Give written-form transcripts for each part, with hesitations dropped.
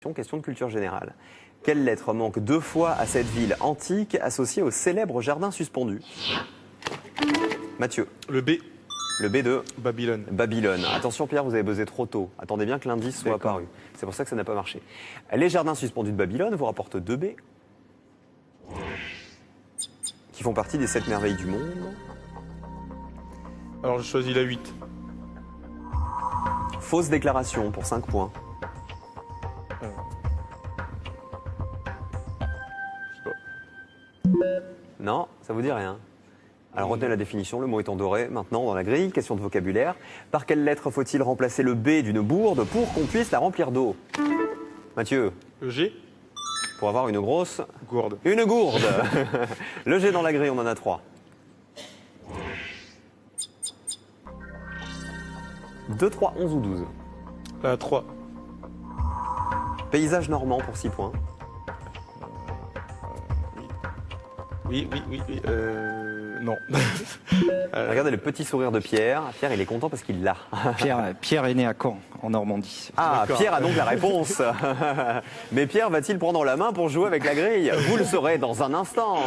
Question de culture générale. Quelle lettre manque 2 fois à cette ville antique associée au célèbre jardin suspendu? Mathieu. Le B. Le B de Babylone. Babylone. Attention Pierre, vous avez buzzé trop tôt. Attendez bien que l'indice soit apparu. C'est pour ça que ça n'a pas marché. Les jardins suspendus de Babylone vous rapportent 2 B. Qui font partie des 7 merveilles du monde. Alors je choisis la 8. Fausse déclaration pour 5 points. Non, ça vous dit rien. Alors retenez la définition, le mot est en doré. Maintenant, dans la grille, question de vocabulaire. Par quelle lettre faut-il remplacer le B d'une bourde pour qu'on puisse la remplir d'eau? Mathieu. Le G. Pour avoir une grosse... Gourde. Une gourde. Le G dans la grille, on en a 3. 2, 3, 11 ou 12. 3. Paysage normand pour 6 points. Oui. Non. Regardez le petit sourire de Pierre. Pierre, il est content parce qu'il l'a. Pierre est né à Caen, en Normandie. Ah, Pierre a donc la réponse. Mais Pierre va-t-il prendre la main pour jouer avec la grille? Vous le saurez dans un instant.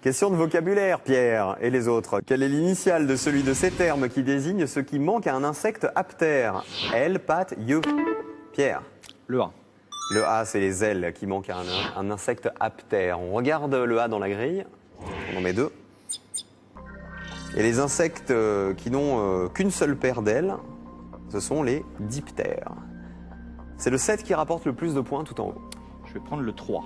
Question de vocabulaire, Pierre et les autres. Quelle est l'initiale de celui de ces termes qui désigne ce qui manque à un insecte aptère? L, patte, ye. Pierre. Le A. Le A, c'est les ailes qui manquent à un insecte aptère. On regarde le A dans la grille. On en met 2. Et les insectes qui n'ont qu'une seule paire d'ailes, ce sont les diptères. C'est le 7 qui rapporte le plus de points tout en haut. Je vais prendre le 3.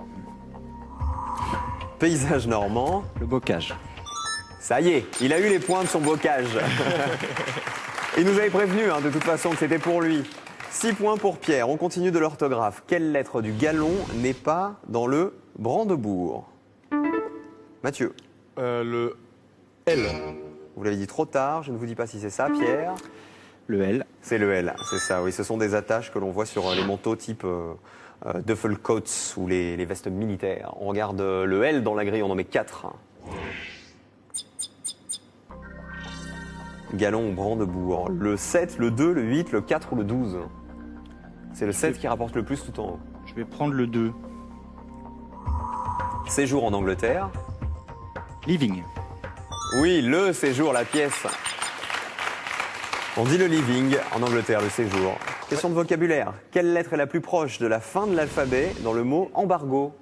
Paysage normand. Le bocage. Ça y est, il a eu les points de son bocage. Il nous avait prévenu de toute façon que c'était pour lui. 6 points pour Pierre. On continue de l'orthographe. Quelle lettre du galon n'est pas dans le Brandebourg? Mathieu. Le L. Vous l'avez dit trop tard, je ne vous dis pas si c'est ça, Pierre. Le L. C'est le L, c'est ça, oui. Ce sont des attaches que l'on voit sur les manteaux type Duffelcoats ou les vestes militaires. On regarde le L dans la grille, on en met 4. Galon ou Brandebourg. Le 7, le 2, le 8, le 4 ou le 12. C'est le 7 qui rapporte le plus tout en haut. Je vais prendre le 2. Séjour en Angleterre. Living. Oui, le séjour, la pièce. On dit le living en Angleterre, le séjour. Question de vocabulaire. Quelle lettre est la plus proche de la fin de l'alphabet dans le mot embargo?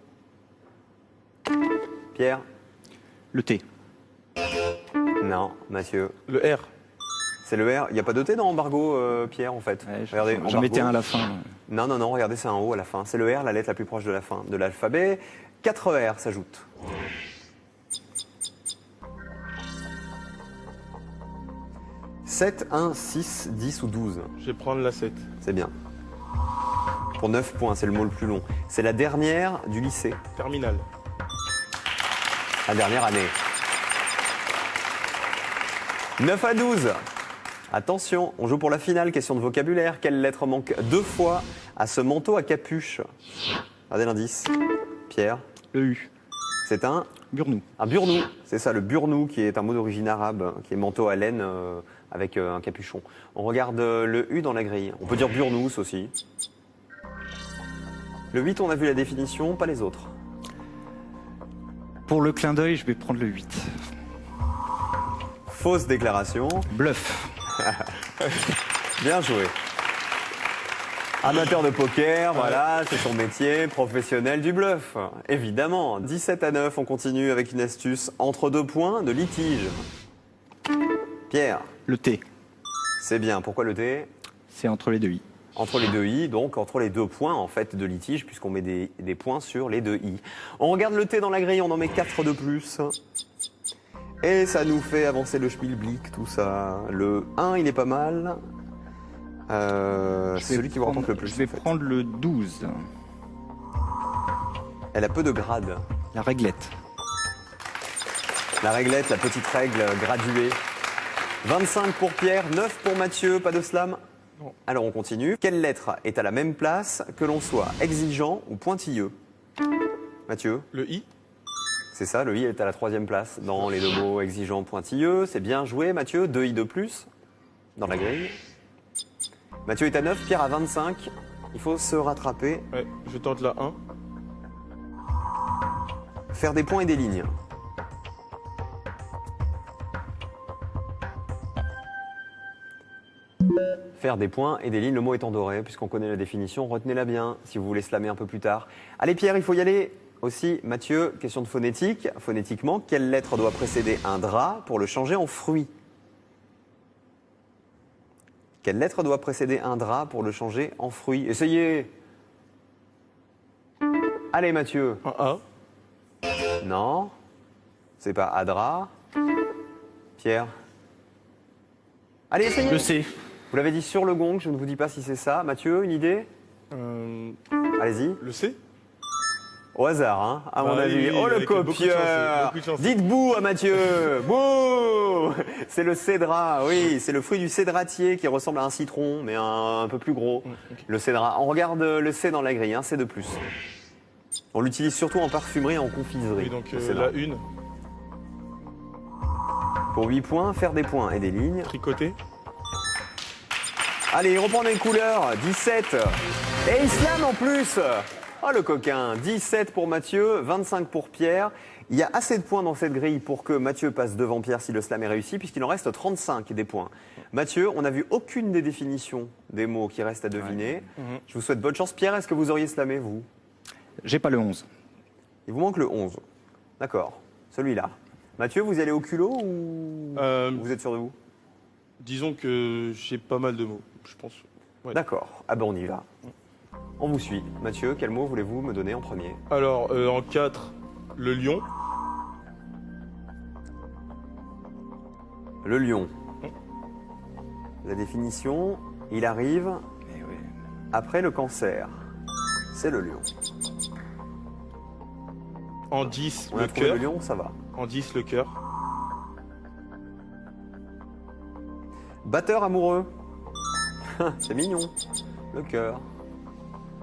Pierre? Le T. Non, Mathieu. Le R. C'est le R. Il n'y a pas de T dans embargo, Pierre, en fait. Ouais, Regardez, j'en embargo. mettais un à la fin. Non, regardez, c'est un O à la fin. C'est le R, la lettre la plus proche de la fin de l'alphabet. 4 R s'ajoutent. « 7, 1, 6, 10 ou 12. Je vais prendre la 7. C'est bien. Pour 9 points, c'est le mot le plus long. C'est la dernière du lycée. Terminal. La dernière année. 9 à 12. Attention, on joue pour la finale, question de vocabulaire. Quelle lettre manque 2 fois à ce manteau à capuche? Regardez l'indice. Pierre. Le U. C'est un Burnou. burnou. C'est ça, le burnou, qui est un mot d'origine arabe, qui est manteau à laine avec un capuchon. On regarde le U dans la grille. On peut dire burnous aussi. Le 8, on a vu la définition, pas les autres. Pour le clin d'œil, je vais prendre le 8. Fausse déclaration. Bluff. Bien joué. Amateur de poker, voilà, c'est son métier, professionnel du bluff. Évidemment, 17 à 9, on continue avec une astuce entre 2 points de litige. Pierre. Le T. C'est bien, pourquoi le T? C'est entre les deux I. Entre les 2 I, donc entre les 2 points en fait de litige, puisqu'on met des points sur les 2 I. On regarde le T dans la grille, on en met 4 de plus. Et ça nous fait avancer le schmilblick, tout ça. Le 1, il est pas mal. C'est celui qui vous rapporte le plus. Je vais en fait. prendre le 12. Elle a peu de grades. La réglette. La réglette, la petite règle graduée. 25 pour Pierre, 9 pour Mathieu, pas de slam? Non. Alors on continue. Quelle lettre est à la même place que l'on soit exigeant ou pointilleux? Mathieu? Le I. C'est ça, le I est à la 3e place dans les 2 mots exigeant, pointilleux. C'est bien joué, Mathieu. 2 I de plus dans la grille. Mathieu est à 9, Pierre à 25. Il faut se rattraper, Ouais, je tente la 1. faire des points et des lignes. Faire des points et des lignes, le mot est en doré, puisqu'on connaît la définition, retenez-la bien si vous voulez slammer un peu plus tard. Allez Pierre, il faut y aller aussi. Mathieu, question de phonétique. Phonétiquement, quelle lettre doit précéder un drap pour le changer en fruit? Quelle lettre doit précéder un drap pour le changer en fruit? Essayez. Allez Mathieu. Un A. Non, c'est pas Adra. Pierre. Allez, essayez. Le C. Vous l'avez dit sur le gong, je ne vous dis pas si c'est ça. Mathieu, une idée? Allez-y. Le C. Au hasard, hein, à mon Bah avis. oui, Oh le avec beaucoup de chance, copieur. beaucoup de chance. Dites bouh à Mathieu. Bouh. C'est le cédrat, oui, c'est le fruit du cédratier qui ressemble à un citron, mais un peu plus gros. Ok. Le cédrat. On regarde le C dans la grille, hein, C de plus. On l'utilise surtout en parfumerie et en confiserie. Oui, donc le cédrat. la 1. Pour 8 points, faire des points et des lignes. Tricoté. Allez, il reprend les couleurs. 17. Et Islam en plus. Oh le coquin. 17 pour Mathieu, 25 pour Pierre. Il y a assez de points dans cette grille pour que Mathieu passe devant Pierre si le slam est réussi, puisqu'il en reste 35 des points. Mathieu, on n'a vu aucune des définitions des mots qui restent à deviner. Je vous souhaite bonne chance. Pierre, est-ce que vous auriez slamé, vous? J'ai pas le 11. Il vous manque le 11. D'accord. Celui-là. Mathieu, vous y allez au culot ou vous êtes sûr de vous? Disons que j'ai pas mal de mots, je pense. Ouais. D'accord. Ah ben on y va. On vous suit. Mathieu, quel mot voulez-vous me donner en premier? Alors, en 4, le lion. Le lion. La définition, il arrive Eh oui. après le cancer. C'est le lion. En 10, On a le trouvé le cœur. lion, ça va. En 10, le cœur. Batteur amoureux. C'est mignon. Le cœur.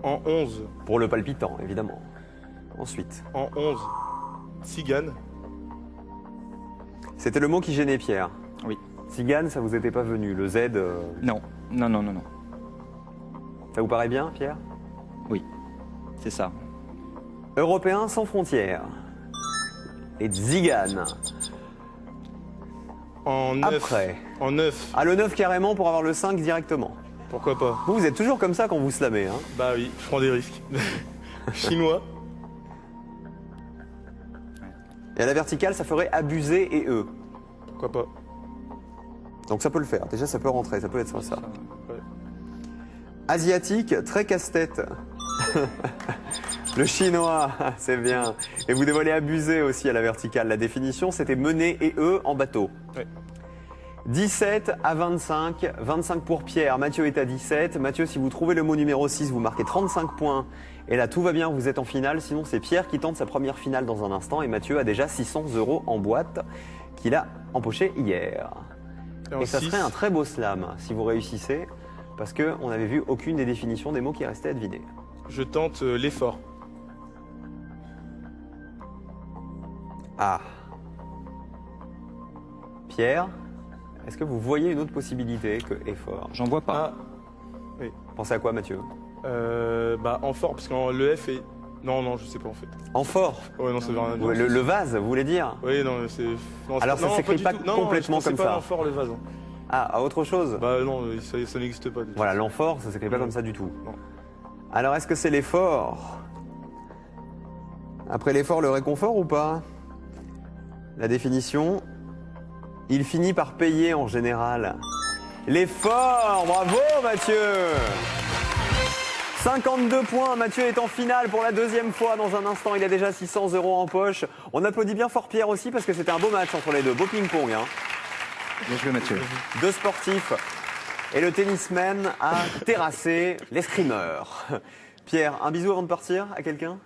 En 11, Pour le palpitant, évidemment. Ensuite, en 11, cigane. c'était le mot qui gênait Pierre. Oui. Cigane, ça vous était pas venu. Le Z, Non, non, non, non, non. ça vous paraît bien, Pierre? Oui, c'est ça. Européen sans frontières. Et Zigane. En 9. Après. En 9, Ah, le 9 carrément pour avoir le 5 directement. pourquoi pas. Vous êtes toujours comme ça quand vous slamez, hein? Bah oui, je prends des risques. Chinois. Et à la verticale, ça ferait abuser et eux. Pourquoi pas. Donc ça peut le faire. Déjà, ça peut rentrer. Ça peut être ça. Ouais. Asiatique, très casse-tête. Le chinois, c'est bien. Et vous devez aller abuser aussi à la verticale. La définition, c'était mener et eux en bateau. Ouais. 17 à 25. 25 pour Pierre. Mathieu est à 17. Mathieu, si vous trouvez le mot numéro 6, vous marquez 35 points. Et là, tout va bien, vous êtes en finale. Sinon, c'est Pierre qui tente sa première finale dans un instant. Et Mathieu a déjà 600 € en boîte qu'il a empoché hier. en Et ça 6, serait un très beau slam si vous réussissez. Parce qu'on n'avait vu aucune des définitions des mots qui restaient à deviner. je tente l'effort. Ah. Pierre, est-ce que vous voyez une autre possibilité que effort? J'en vois pas. Ah, Pensez à quoi, Mathieu? bah en fort, parce que le F est... Non, non, je sais pas en fait. En fort. Ouais, non, ça veut rien dire. Le vase, vous voulez dire? Oui, non, c'est... Non, Alors, ça s'écrit du pas tout. Non, complètement je pensais comme pas ça. à l'amphore, le vase. Hein. Ah, à autre chose? Bah non, ça n'existe pas du tout. Voilà, l'amphore, ça s'écrit pas comme ça du tout. Non. Alors, est-ce que c'est l'effort? Après l'effort, le réconfort ou pas? La définition, il finit par payer en général. L'effort, bravo Mathieu! 52 points, Mathieu est en finale pour la deuxième fois dans un instant, il a déjà 600 € en poche. On applaudit bien fort Pierre aussi parce que c'était un beau match entre les deux, beau ping-pong. Hein. Bien joué, Mathieu. Deux sportifs et le tennisman a terrassé l'escrimeur. Pierre, un bisou avant de partir à quelqu'un?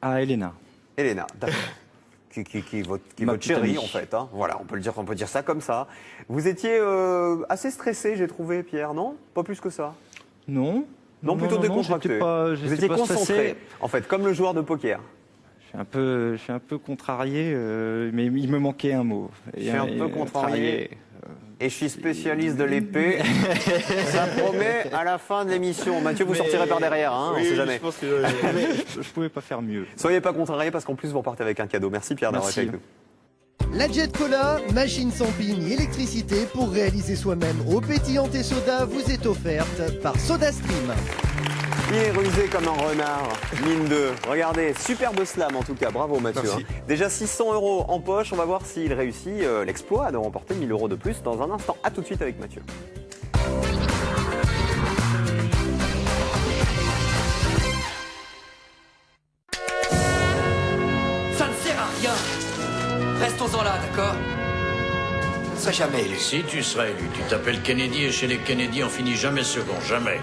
Ah, Elena. Elena, d'accord. Qui votre Ma petite chérie amie. en fait. Hein. Voilà, on peut dire ça comme ça. Vous étiez assez stressé, j'ai trouvé, Pierre, non? Pas plus que ça. Non. Non, plutôt décontracté. j'étais pas, Vous étiez pas concentré, stressé. en fait, comme le joueur de poker. Je suis un peu contrarié, mais il me manquait un mot. Je suis un peu contrarié. Et je suis spécialiste de l'épée. Ça promet à la fin de l'émission. Mathieu, vous sortirez par derrière, hein, Oui, on sait jamais. Je pense que, Je pouvais pas faire mieux. Soyez pas contrariés parce qu'en plus vous repartez avec un cadeau. Merci Pierre d'avoir été Merci. avec nous. La Jet Cola, machine sans pile ni électricité pour réaliser soi-même eau pétillante et soda vous est offerte par SodaStream. Il est rusé comme un renard, mine 2. Regardez, superbe slam en tout cas, bravo Mathieu. Merci. Hein. Déjà 600 € en poche, on va voir s'il réussit l'exploit de remporter 1000 € de plus dans un instant. A tout de suite avec Mathieu. Ça ne sert à rien. Restons-en là, d'accord? Je ne serai jamais élu. Si tu seras élu, tu t'appelles Kennedy et chez les Kennedy, on finit jamais second, jamais.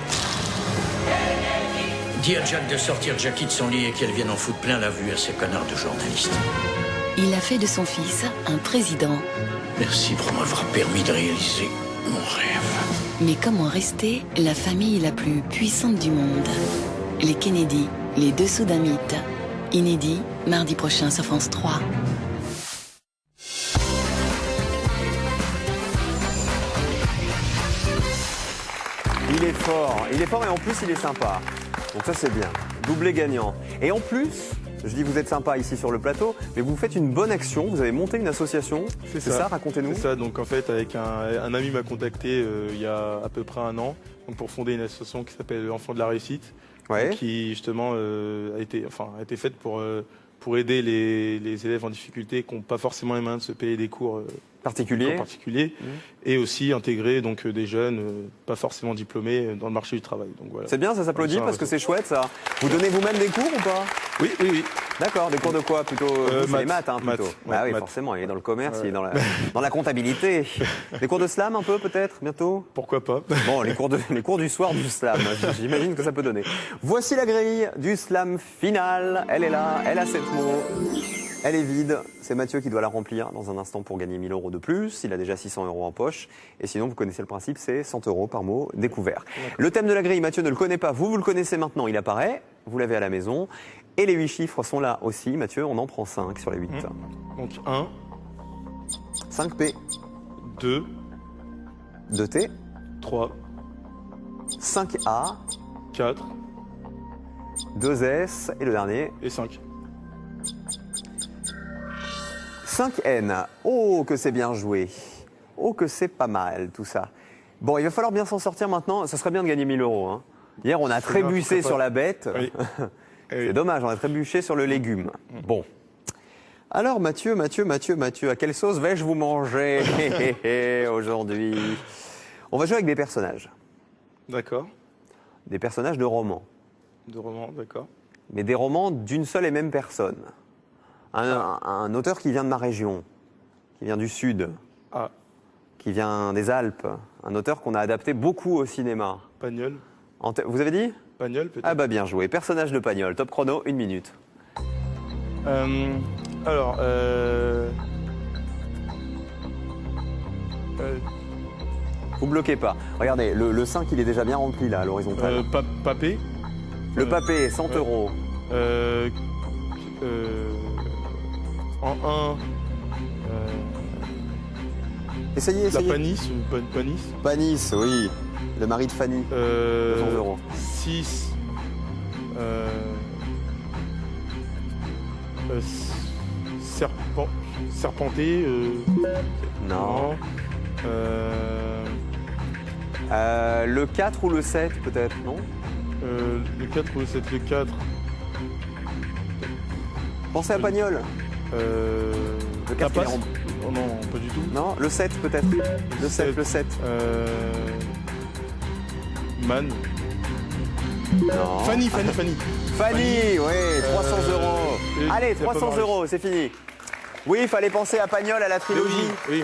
Dis à Jack de sortir Jackie de son lit et qu'elle vienne en foutre plein la vue à ces connards de journalistes. Il a fait de son fils un président. Merci pour m'avoir permis de réaliser mon rêve. Mais comment rester la famille la plus puissante du monde? Les Kennedy, les dessous d'un mythe. Inédit, mardi prochain sur France 3. Il est fort et en plus il est sympa. Donc ça c'est bien, doublé gagnant. Et en plus, je dis vous êtes sympa ici sur le plateau, mais vous faites une bonne action, vous avez monté une association. C'est ça, racontez-nous. C'est ça, donc en fait, avec un ami m'a contacté il y a à peu près un an donc pour fonder une association qui s'appelle Enfants de la Réussite, Ouais. qui justement a été faite pour aider les élèves en difficulté qui n'ont pas forcément les moyens de se payer des cours particuliers, et aussi intégrer donc des jeunes pas forcément diplômés dans le marché du travail. Donc voilà. C'est bien, ça s'applaudit parce que c'est chouette ça. Vous donnez vous-même des cours ou pas? Oui. D'accord, des cours de quoi plutôt? C'est les maths hein, plutôt. Maths, Bah oui, maths. forcément, il est dans le commerce, il est dans la comptabilité. Des cours de slam un peu peut-être bientôt? Pourquoi pas? Bon, les cours du soir du slam, j'imagine que ça peut donner. Voici la grille du slam final. Elle est là, elle a 7 mots. Elle est vide. C'est Mathieu qui doit la remplir dans un instant pour gagner 1000 € de plus. Il a déjà 600 € en poche. Et sinon, vous connaissez le principe, c'est 100 € par mot découvert. Le thème de la grille, Mathieu ne le connaît pas. Vous le connaissez maintenant. Il apparaît. Vous l'avez à la maison. Et les 8 chiffres sont là aussi. Mathieu, on en prend 5 sur les 8. Donc 1, 5P, 2, 2T, 3, 5A, 4 2S et le dernier, et 5. 5N. Oh, que c'est bien joué. Oh, que c'est pas mal tout ça. Bon, il va falloir bien s'en sortir maintenant. Ça serait bien de gagner 1000 €. Hein. Hier, on a trébuché sur la bête. Oui. C'est dommage, on a trébuché sur le légume. Bon. Alors, Mathieu, à quelle sauce vais-je vous manger aujourd'hui? On va jouer avec des personnages. D'accord. Des personnages de romans. De roman, d'accord. Mais des romans d'une seule et même personne. Un auteur qui vient de ma région, qui vient du Sud, Ah, qui vient des Alpes. Un auteur qu'on a adapté beaucoup au cinéma. Pagnol. Vous avez dit? Pagnol, peut-être. Ah bah bien joué. Personnage de Pagnol. Top chrono, 1 minute. Alors, Vous bloquez pas. Regardez, le 5, il est déjà bien rempli là, à l'horizontale. Papé. Le papé, 100 €. En 1, Essayez. la Panis, ou Panis. Panis, oui. Le mari de Fanny. 200 €. 6, serpenté. Non. Non. Le 4 ou le 7 peut-être, non? Le 4 ou le 7, le 4. Pensez à Pagnol. Le 4 Tapas. il est rond- Oh non, pas du tout. Non, le 7 peut-être. Le 7. Man. Non. Fanny. Fanny, oui, 300 €. Et Allez, c'est pas 300 Marius. €, c'est fini. Oui, il fallait penser à Pagnol, à la trilogie. Oui.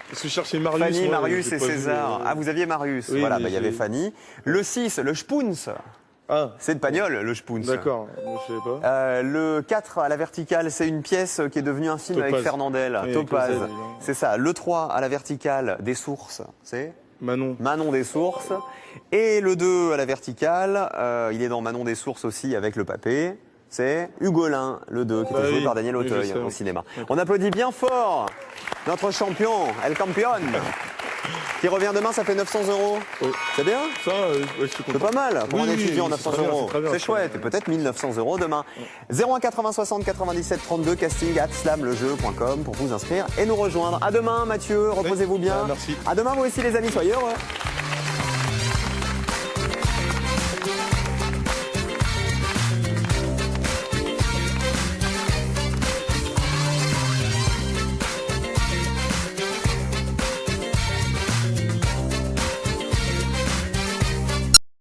Parce que je cherchais Marius. Fanny, moi, Marius j'ai et pas vu, César. Ah, vous aviez Marius. Oui, Voilà, mais bah, il y avait j'ai- Fanny. Le 6, le Spoons. Ah, C'est de Pagnol, le Spoons. d'accord. Moi, je savais pas. Le 4 à la verticale, c'est une pièce qui est devenue un film Topaz. avec Fernandel. Oui, Topaz. avec le Z, évidemment. C'est ça. Le 3 à la verticale, des sources. C'est Manon. Manon des sources. Et le 2 à la verticale, il est dans Manon des sources aussi avec le papé. C'est Hugolin, le 2, qui était joué par Daniel Auteuil au cinéma. On applaudit bien fort notre champion, El Campion, qui revient demain, ça fait 900 €. Oui. C'est bien? Ça, je suis content. C'est pas mal pour un étudiant, 900 €. C'est chouette, et bien. peut-être 1900 € demain. 01 80 60 97 32, casting@slamlejeu.com pour vous inscrire et nous rejoindre. À demain, Mathieu, reposez-vous bien. Merci. À demain, vous aussi, les amis, soyez heureux.